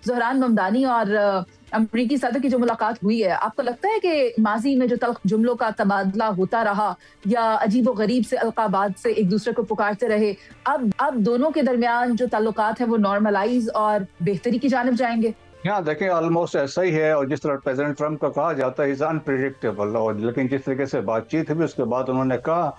ज़हरान ममदानी और अमरीकी सदर की जो मुलाकात हुई है, आपको लगता है कि माजी में जो तल्ख जुमलों का तबादला होता रहा या अजीबो-गरीब से अलकाबात से एक दूसरे को पुकारते रहे, अब दोनों के दरमियान जो ताल्लुकात हैं वो नॉर्मलाइज़ और बेहतरी की जानिब जाएँगे? हाँ, देखें ऑलमोस्ट ऐसा ही है। और जिस तरह प्रेसिडेंट ट्रंप का कहा जाता है इज़ अनप्रेडिक्टेबल, और लेकिन जिस तरीके से बातचीत हुई उसके बाद उन्होंने कहा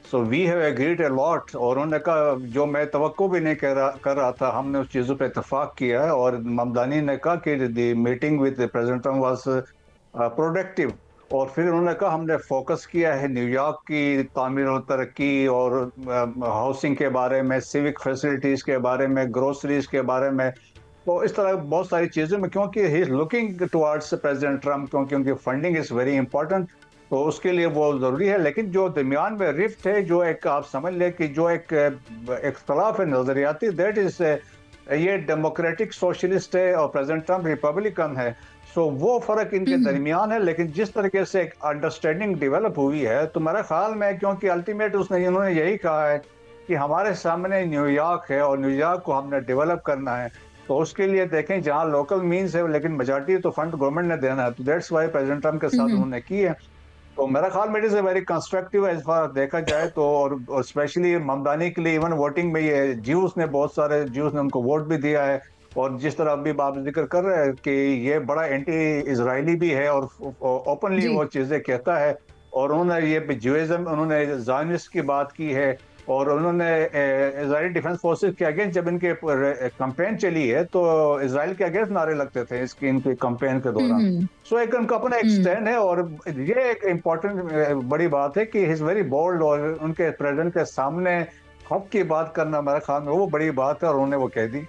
so we have agreed a lot, और उन्होंने कहा जो मैं तवक्को भी नहीं कर रहा था, हमने उस चीज़ों पे इत्तेफाक किया है। और ममदानी ने कहा कि the meeting with president Trump was productive. और फिर उन्होंने कहा हमने फोकस किया है न्यूयॉर्क की तामीर और तरक्की और हाउसिंग के बारे में, सिविक फैसिलिटीज़ के बारे में, ग्रोसरीज के बारे में। तो इस तरह बहुत सारी चीज़ों में, क्योंकि he is looking towards president Trump, क्योंकि उनकी फंडिंग इज़ वेरी इंपॉर्टेंट, तो उसके लिए वो ज़रूरी है। लेकिन जो दरमियान में रिफ्ट है, जो एक आप समझ लें कि जो एक इख्तलाफ है नज़रियाती, दैट इज़ ये डेमोक्रेटिक सोशलिस्ट है और प्रेसिडेंट ट्रंप रिपब्लिकन है। सो वो फ़र्क इनके दरमियान है। लेकिन जिस तरीके से एक अंडरस्टैंडिंग डेवलप हुई है, तो मेरे ख्याल में, क्योंकि अल्टीमेट उन्होंने यही कहा है कि हमारे सामने न्यूयॉर्क है और न्यूयॉर्क को हमने डेवलप करना है, तो उसके लिए देखें जहाँ लोकल मीन्स है, लेकिन मेजॉरिटी तो फंड गवर्नमेंट ने देना है, तो दैट्स वाई प्रेसिडेंट ट्रंप के साथ उन्होंने की है। तो मेरा ख्याल में it is a very constructive as far देखा जाए तो। और स्पेशली ममदानी के लिए इवन वोटिंग में ये बहुत सारे ज्यूस ने उनको वोट भी दिया है। और जिस तरह अभी आप जिक्र कर रहे हैं कि ये बड़ा एंटी इजरायली भी है और ओपनली वो चीज़ें कहता है। और उन्होंने ये ज्यूइज्म, उन्होंने ज़ायनिस्ट की बात की है, और उन्होंने इजरायली डिफेंस फोर्सेस के अगेंस्ट जब इनके कैंपेन चली है तो इजराइल के अगेंस्ट नारे लगते थे इनके कैंपेन के दौरान। सो एक उनका अपना एक स्टैंड है। और ये एक इम्पोर्टेंट बड़ी बात है कि ही इज वेरी बोल्ड, और उनके प्रेसिडेंट के सामने हक की बात करना मेरे ख्याल में वो बड़ी बात है, और उन्होंने वो कह दी।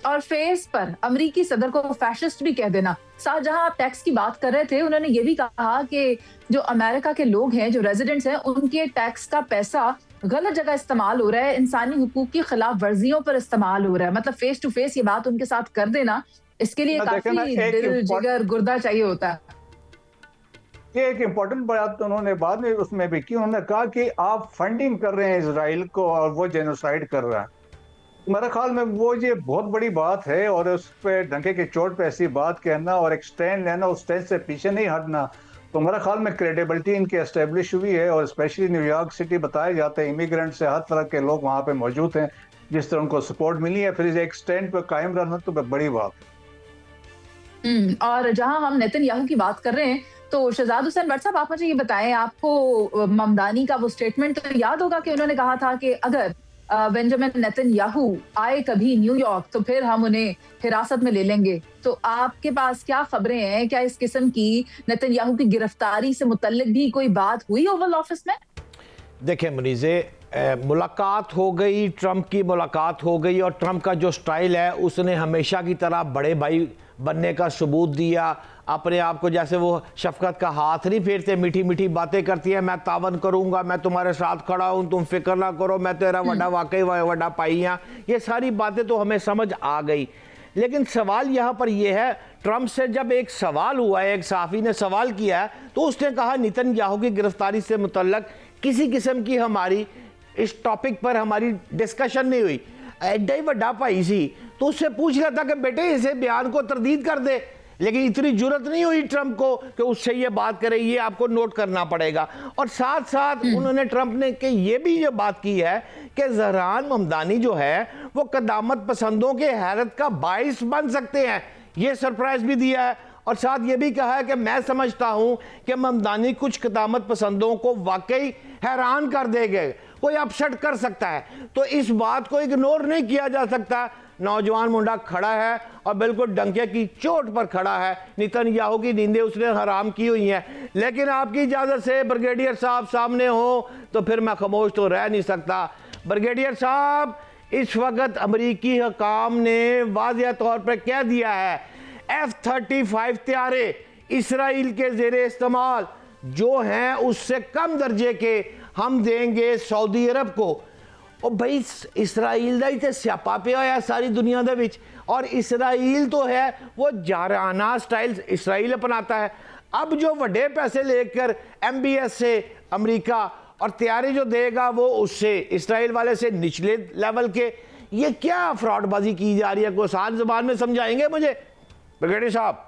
और फेस पर अमरीकी सदर को फैशिस्ट भी कह देना। साथ जहां आप टैक्स की बात कर रहे थे, उन्होंने ये भी कहा कि जो अमेरिका के लोग हैं, जो रेजिडेंट्स हैं, उनके टैक्स का पैसा गलत जगह इस्तेमाल हो रहा है, इंसानी हुकूक की खिलाफ वर्जियों पर इस्तेमाल हो रहा है। मतलब फेस टू फेस ये बात उनके साथ कर देना, इसके लिए काफी दिल जिगर गुर्दा चाहिए होता है। ये एक इम्पोर्टेंट बात तो उन्होंने बाद में उसमें भी की। उन्होंने कहा कि आप फंडिंग कर रहे हैं इसराइल को और वो जेनोसाइड कर रहा है। मेरे ख्याल में वो ये बहुत बड़ी बात है, और उस पर डंके की चोट पे ऐसी बात कहना और एक स्टैंड लेना, उस स्टैंड से पीछे नहीं हटना, तो मेरे ख्याल में क्रेडिबिलिटी इनकी एस्टेब्लिश हुई है। और स्पेशली न्यूयॉर्क सिटी बताया जाता है, इमिग्रेंट से हर तरह के लोग वहाँ पे मौजूद हैं, जिस तरह उनको सपोर्ट मिली है, फिर एक स्टैंड पर कायम रहना तो बड़ी बात है। और जहाँ हम नेतन्याहू की बात कर रहे हैं, तो शहजाद हुसैन भट्ट साहब, आप मुझे ये बताएं, आपको ममदानी का वो स्टेटमेंट तो याद होगा कि उन्होंने कहा था कि अगर बेंजामिन नेतन्याहू आए कभी न्यूयॉर्क तो फिर हम उन्हें हिरासत में ले लेंगे। तो आपके पास क्या खबरें हैं? क्या इस किस्म की नेतन्याहू की गिरफ्तारी से मुतल्लिक भी कोई बात हुई ओवल ऑफिस में? देखिए मुनीज़े, मुलाकात हो गई, ट्रंप की मुलाकात हो गई, और ट्रंप का जो स्टाइल है उसने हमेशा की तरह बड़े भाई बनने का सबूत दिया। अपने आप को जैसे वो शफकत का हाथ नहीं फेरते, मीठी मीठी बातें करती है, मैं तावन करूंगा, मैं तुम्हारे साथ खड़ा हूं, तुम फिक्र ना करो, मैं तेरा वड्डा वाकई वड्डा पाइया। ये सारी बातें तो हमें समझ आ गई। लेकिन सवाल यहाँ पर यह है, ट्रंप से जब एक सवाल हुआ है, एक सहाफ़ी ने सवाल किया है, तो उसने कहा नेतन्याहू की गिरफ्तारी से मुतल्लक किसी किस्म की हमारी इस टॉपिक पर हमारी डिस्कशन नहीं हुई। एड्डा ही वड्डा भाई सी, तो उससे पूछ रहा था कि बेटे इसे बयान को तरदीद कर दे, लेकिन इतनी जुर्रत नहीं हुई ट्रंप को कि उससे ये बात करे। ये आपको नोट करना पड़ेगा। और साथ साथ उन्होंने ट्रंप ने कि ये भी ये बात की है कि ज़हरान ममदानी जो है वो कदामत पसंदों के हैरत का बाइस बन सकते हैं, ये सरप्राइज भी दिया है। और साथ ये भी कहा है कि मैं समझता हूं कि ममदानी कुछ कदामत पसंदों को वाकई हैरान कर देंगे, कोई अपसेट कर सकता है। तो इस बात को इग्नोर नहीं किया जा सकता। नौजवान मुंडा खड़ा है और बिल्कुल डंके की चोट पर खड़ा है। नेतन्याहू की नींदें उसने हराम की हुई हैं। लेकिन आपकी इजाज़त से ब्रिगेडियर साहब सामने हो तो फिर मैं खामोश तो रह नहीं सकता। ब्रिगेडियर साहब, इस वक्त अमरीकी हुकाम ने वाज़ेह तौर पर कह दिया है F-35 त्यारे इसराइल के ज़ेरे इस्तेमाल जो हैं उससे कम दर्जे के हम देंगे सऊदी अरब को। और भाई इसराइल का ही तो स्यापा पिया है सारी दुनिया दे विच, और इसराइल तो है वो जाराना स्टाइल इसराइल अपनाता है। अब जो बड़े पैसे लेकर MBS से अमेरिका और तैयारी जो देगा वो उससे इसराइल वाले से निचले लेवल के, ये क्या फ्रॉडबाजी की जा रही है? कोई आसान ज़बान में समझाएंगे मुझे ब्रिगेडियर साहब?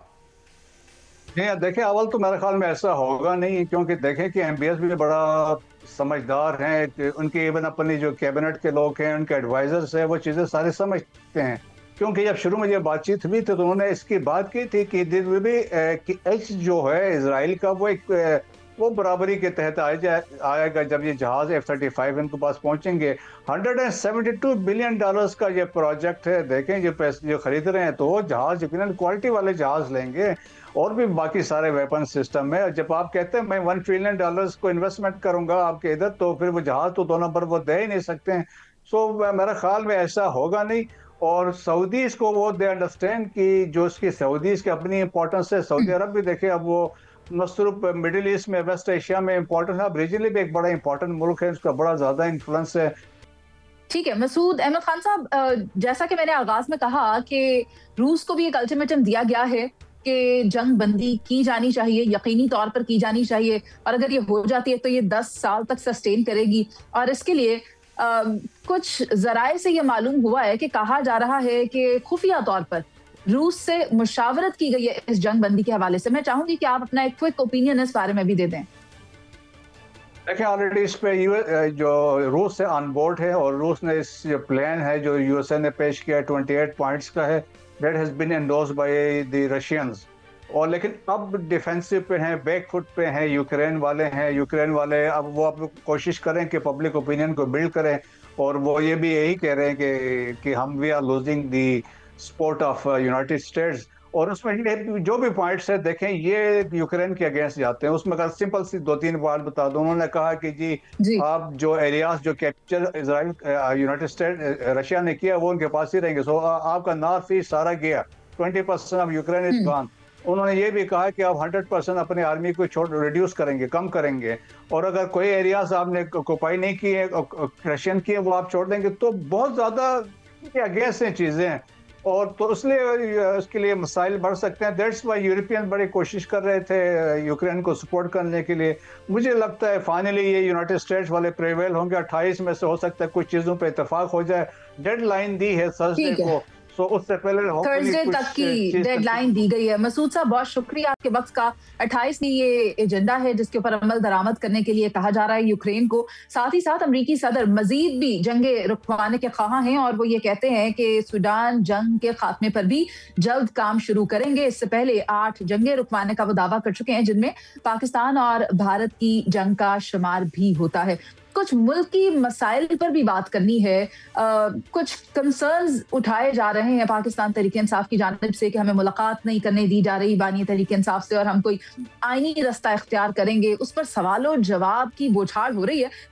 नहीं देखिए, अव्वल तो मेरे ख्याल में ऐसा होगा नहीं, क्योंकि देखें कि एमबीएस भी बड़ा समझदार हैं कि उनके इवन अपनी जो कैबिनेट के लोग हैं, उनके एडवाइजर्स हैं, वो चीज़ें सारे समझते हैं। क्योंकि जब शुरू में ये बातचीत हुई थी तो उन्होंने इसकी बात की थी कि कि एच जो है इजराइल का वो बराबरी के तहत आएगा जब ये जहाज F-35 इनके पास पहुंचेंगे। $172 बिलियन का ये प्रोजेक्ट है। देखें जो खरीद रहे हैं तो वो जहाज यकीनन क्वालिटी वाले जहाज लेंगे, और भी बाकी सारे वेपन सिस्टम है। जब आप कहते हैं मैं $1 ट्रिलियन को इन्वेस्टमेंट करूंगा आपके इधर, तो फिर वो जहाज तो 2 नंबर वो दे ही नहीं सकते हैं। सो मेरे ख्याल में ऐसा होगा नहीं। और सऊदीज को वो दे अंडरस्टैंड कि जो इसकी सऊदीज की अपनी इंपॉर्टेंस है। सऊदी अरब भी देखे, अब वो न सिर्फ मिडिल ईस्ट में, वेस्ट एशिया में इंपॉर्टेंट है, अब रीजनली भी एक बड़ा इंपॉर्टेंट मुल्क है, उसका बड़ा ज्यादा इन्फ्लुएंस है। ठीक है मसूद अहमद खान साहब, जैसा कि मैंने आगाज में कहा कि रूस को भी एक अल्टीमेटम दिया गया है कि जंग बंदी की जानी चाहिए, यकीनी तौर पर की जानी चाहिए, और अगर ये हो जाती है तो ये 10 साल तक सस्टेन करेगी। और इसके लिए कुछ जराए से ये मालूम हुआ है कि कहा जा रहा है कि खुफिया तौर पर रूस से मुशावरत की गई है इस जंग बंदी के हवाले से। मैं चाहूंगी कि आप अपना एक क्विक ओपिनियन इस बारे में भी दे दें। देखिए, ऑलरेडी इस पे जो रूस से ऑन बोर्ड है, और रूस ने इस प्लान है जो यूएसए ने पेश किया 28 पॉइंट्स का है, that has been endorsed by the Russians. और लेकिन अब डिफेंसिव पे हैं, बैकफुट पे हैं, यूक्रेन वाले अब वो कोशिश करें कि पब्लिक ओपिनियन को बिल्ड करें, और वो ये भी यही कह रहे हैं कि हम we are losing the support of United States. और उसमें जो भी पॉइंट्स है देखें, ये यूक्रेन के अगेंस्ट जाते हैं। उसमें अगर सिंपल सी 2-3 बात बता दो, उन्होंने कहा कि जी आप जो एरियाज जो capture Israel United state Russia ने किया वो उनके पास ही रहेंगे। सो आपका नॉर्थ ईस्ट सारा गया, 20% ऑफ यूक्रेन इज गॉन। उन्होंने ये भी कहा कि आप 100% अपनी आर्मी को रिड्यूस करेंगे, कम करेंगे, और अगर कोई एरियाज आपने ऑक्युपाई नहीं किए, रशियन किए, वो आप छोड़ देंगे। तो बहुत ज्यादा अगेंस्ट हैं चीजें, और तो इसलिए उसके लिए मसाइल बढ़ सकते हैं। दैट्स वाई यूरोपियन बड़ी कोशिश कर रहे थे यूक्रेन को सपोर्ट करने के लिए। मुझे लगता है फाइनली ये यूनाइटेड स्टेट्स वाले प्रेवेल होंगे। 28 में से हो सकता है कुछ चीजों पे इत्तेफाक हो जाए। डेडलाइन दी है थर्सडे को, तो उससे पहले थर्सडे तक की डेडलाइन दी गई है। मसूद साहब, बहुत शुक्रिया आपके वक्त का। 28 में ये एजेंडा है जिसके ऊपर अमल दरामद करने के लिए कहा जा रहा है यूक्रेन को। साथ ही साथ अमरीकी सदर मजीद भी जंगे रुकवाने के ख्वाह हैं, और वो ये कहते हैं कि सूडान जंग के खात्मे पर भी जल्द काम शुरू करेंगे। इससे पहले 8 जंगे रुकवाने का वो दावा कर चुके हैं, जिनमें पाकिस्तान और भारत की जंग का शुमार भी होता है। कुछ मुल्की मसाइल पर भी बात करनी है। कुछ कंसर्न्स उठाए जा रहे हैं पाकिस्तान तहरीक इंसाफ की जानिब से कि हमें मुलाकात नहीं करने दी जा रही बानी तहरीक इंसाफ से, और हम कोई आईनी रास्ता इख्तियार करेंगे। उस पर सवालों जवाब की बौछार हो रही है।